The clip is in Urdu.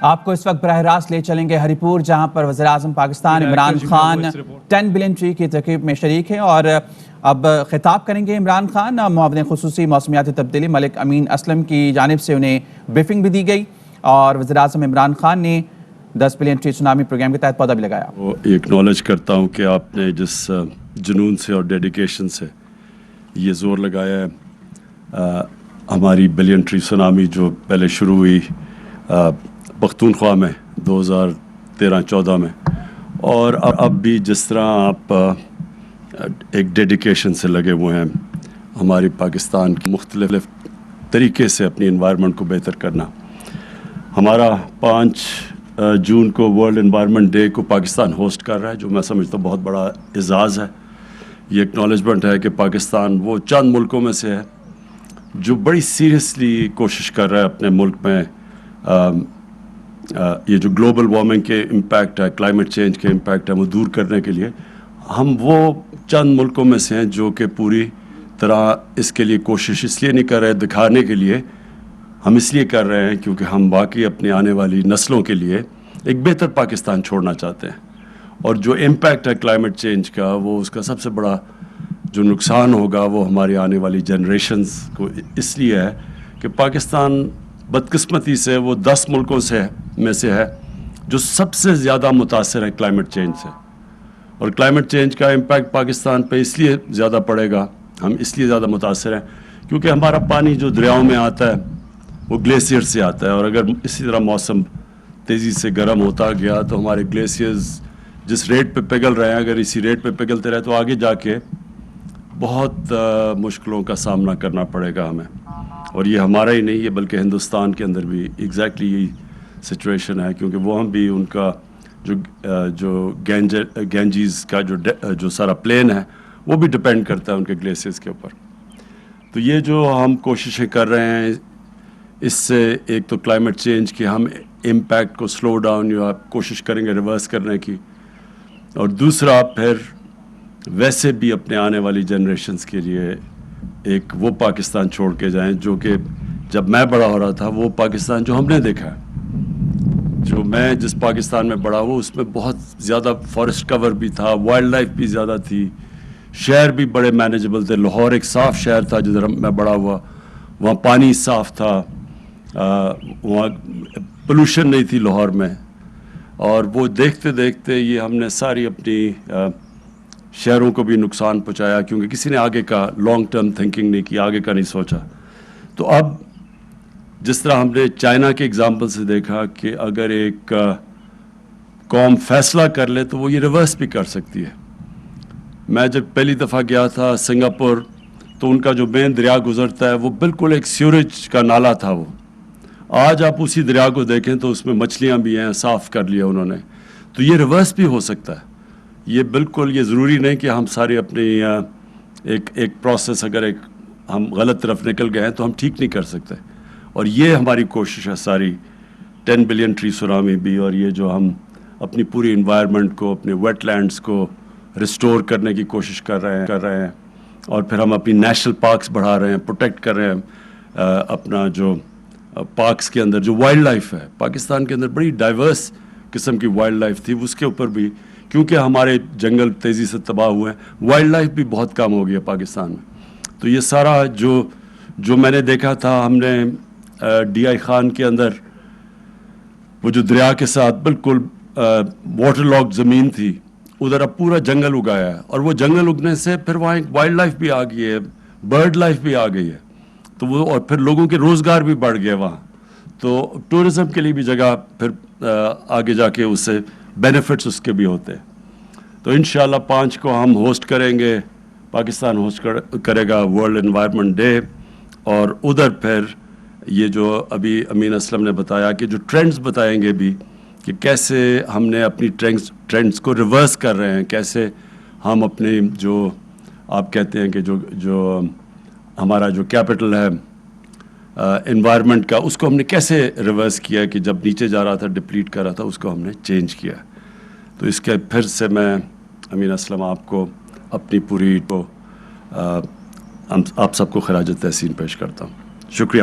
آپ کو اس وقت براہ راست لے چلیں گے ہری پور، جہاں پر وزیراعظم پاکستان عمران خان 10 بلین ٹری کی تقریب میں شریک ہیں، اور اب خطاب کریں گے عمران خان۔ معاون خصوصی موسمیاتی تبدیلی ملک امین اسلم کی جانب سے انہیں بریفنگ بھی دی گئی، اور وزیراعظم عمران خان نے 10 بلین ٹری سونامی پروگرام کے تحت پودا بھی لگایا۔ وہ ایکنالج کرتا ہوں کہ آپ نے جس جنون سے اور ڈیڈیکیشن سے یہ زور لگایا ہے، ہماری بلین ٹری سونامی جو پہلے شروع ہوئی پختونخوا میں 2013-14 میں، اور اب بھی جس طرح آپ ایک ڈیڈیکیشن سے لگے ہوئے ہیں ہماری پاکستان کی مختلف طریقے سے اپنی انوائرمنٹ کو بہتر کرنا۔ ہمارا 5 جون کو ورلڈ انوائرمنٹ ڈے کو پاکستان ہوسٹ کر رہا ہے، جو میں سمجھتا ہوں بہت بڑا اعزاز ہے۔ یہ اکنالجمنٹ ہے کہ پاکستان وہ چند ملکوں میں سے ہے جو بڑی سیریسلی کوشش کر رہا ہے اپنے ملک میں یہ جو گلوبل وارمنگ کے امپیکٹ ہے، کلائمیٹ چینج کے امپیکٹ ہے، وہ دور کرنے کے لیے۔ ہم وہ چند ملکوں میں سے ہیں جو کہ پوری طرح اس کے لیے کوشش اس لیے نہیں کر رہے دکھانے کے لیے، ہم اس لیے کر رہے ہیں کیونکہ ہم باقی اپنی آنے والی نسلوں کے لیے ایک بہتر پاکستان چھوڑنا چاہتے ہیں۔ اور جو امپیکٹ ہے کلائمیٹ چینج کا، وہ اس کا سب سے بڑا جو نقصان ہوگا وہ ہماری آنے والی جنریشنز کو اس لیے ہے کہ پاکستان بدقسمتی سے وہ 10 ملکوں میں سے ہے جو سب سے زیادہ متاثر ہے کلائمیٹ چینج سے۔ اور کلائمیٹ چینج کا امپیکٹ پاکستان پہ اس لیے زیادہ پڑے گا، ہم اس لیے زیادہ متاثر ہیں کیونکہ ہمارا پانی جو دریاؤں میں آتا ہے وہ گلیشیئر سے آتا ہے، اور اگر اسی طرح موسم تیزی سے گرم ہوتا گیا تو ہمارے گلیشیئرز جس ریٹ پہ پگھل رہے ہیں، اگر اسی ریٹ پہ پگھلتے رہے تو آگے جا کے بہت مشکلوں کا سامنا کرنا پڑے گا ہمیں۔ اور یہ ہمارا ہی نہیں ہے بلکہ ہندوستان کے اندر بھی ایگزیکٹلی یہی سچویشن ہے، کیونکہ وہ ہم بھی ان کا جو گینجیز کا جو سارا پلین ہے وہ بھی ڈپینڈ کرتا ہے ان کے گلیشیئرز کے اوپر۔ تو یہ جو ہم کوششیں کر رہے ہیں، اس سے ایک تو کلائمیٹ چینج کے ہم امپیکٹ کو سلو ڈاؤن یا کوشش کریں گے ریورس کرنے کی، اور دوسرا پھر ویسے بھی اپنے آنے والی جنریشنز کے لیے ایک وہ پاکستان چھوڑ کے جائیں جو کہ جب میں بڑا ہو رہا تھا وہ پاکستان جو ہم نے دیکھا ہے، جو میں جس پاکستان میں بڑا ہوا اس میں بہت زیادہ فارسٹ کور بھی تھا، وائلڈ لائف بھی زیادہ تھی، شہر بھی بڑے مینیجبل تھے۔ لاہور ایک صاف شہر تھا جدھر میں بڑا ہوا، وہاں پانی صاف تھا، وہاں پولوشن نہیں تھی لاہور میں۔ اور وہ دیکھتے دیکھتے یہ ہم نے ساری اپنی شہروں کو بھی نقصان پہنچایا کیونکہ کسی نے آگے کا لانگ ٹرم تھنکنگ نہیں کی، آگے کا نہیں سوچا۔ تو اب جس طرح ہم نے چائنا کے اگزامپل سے دیکھا کہ اگر ایک قوم فیصلہ کر لے تو وہ یہ ریورس بھی کر سکتی ہے۔ میں جب پہلی دفعہ گیا تھا سنگاپور تو ان کا جو مین دریا گزرتا ہے وہ بالکل ایک سیوریج کا نالا تھا۔ وہ آج آپ اسی دریا کو دیکھیں تو اس میں مچھلیاں بھی ہیں، صاف کر لیا انہوں نے۔ تو یہ ریورس بھی ہو سکتا ہے، یہ بالکل یہ ضروری نہیں کہ ہم سارے اپنی ایک پروسیس اگر ہم غلط طرف نکل گئے ہیں تو ہم ٹھیک نہیں کر سکتے۔ اور یہ ہماری کوشش ہے ساری 10 بلین ٹری سونامی بھی، اور یہ جو ہم اپنی پوری انوائرمنٹ کو، اپنے ویٹ لینڈز کو ریسٹور کرنے کی کوشش کر رہے ہیں، اور پھر ہم اپنی نیشنل پارکس بڑھا رہے ہیں، پروٹیکٹ کر رہے ہیں اپنا جو پارکس کے اندر جو وائلڈ لائف ہے۔ پاکستان کے اندر بڑی ڈائیورس قسم کی وائلڈ لائف تھی، اس کے اوپر بھی کیونکہ ہمارے جنگل تیزی سے تباہ ہوئے ہیں، وائلڈ لائف بھی بہت کم ہو گئی ہے پاکستان میں۔ تو یہ سارا جو میں نے دیکھا تھا، ہم نے ڈی آئی خان کے اندر وہ جو دریا کے ساتھ بالکل واٹر لاک زمین تھی، ادھر اب پورا جنگل اگایا ہے، اور وہ جنگل اگنے سے پھر وہاں ایک وائلڈ لائف بھی آ گئی ہے، برڈ لائف بھی آ گئی ہے، تو وہ اور پھر لوگوں کے روزگار بھی بڑھ گئے وہاں، تو ٹورزم کے لیے بھی جگہ پھر آگے جا کے اس سے بینیفٹس اس کے بھی ہوتے ہیں۔ تو انشاءاللہ 5 کو ہم ہوسٹ کریں گے، پاکستان ہوسٹ کرے گا ورلڈ انوائرمنٹ ڈے، اور ادھر پھر یہ جو ابھی امین اسلم نے بتایا کہ جو ٹرینڈز بتائیں گے بھی کہ کیسے ہم نے اپنی ٹرینڈز کو ریورس کر رہے ہیں، کیسے ہم اپنے جو آپ کہتے ہیں کہ جو ہمارا جو کیپٹل ہے انوائرمنٹ کا، اس کو ہم نے کیسے ریورس کیا کہ جب نیچے جا رہا تھا، ڈپلیٹ کر رہا تھا، اس کو ہم نے چینج کیا۔ تو اس کے پھر سے میں امین اسلم آپ کو اپنی پوری کو آپ سب کو خراج تحسین پیش کرتا ہوں۔ شکریہ۔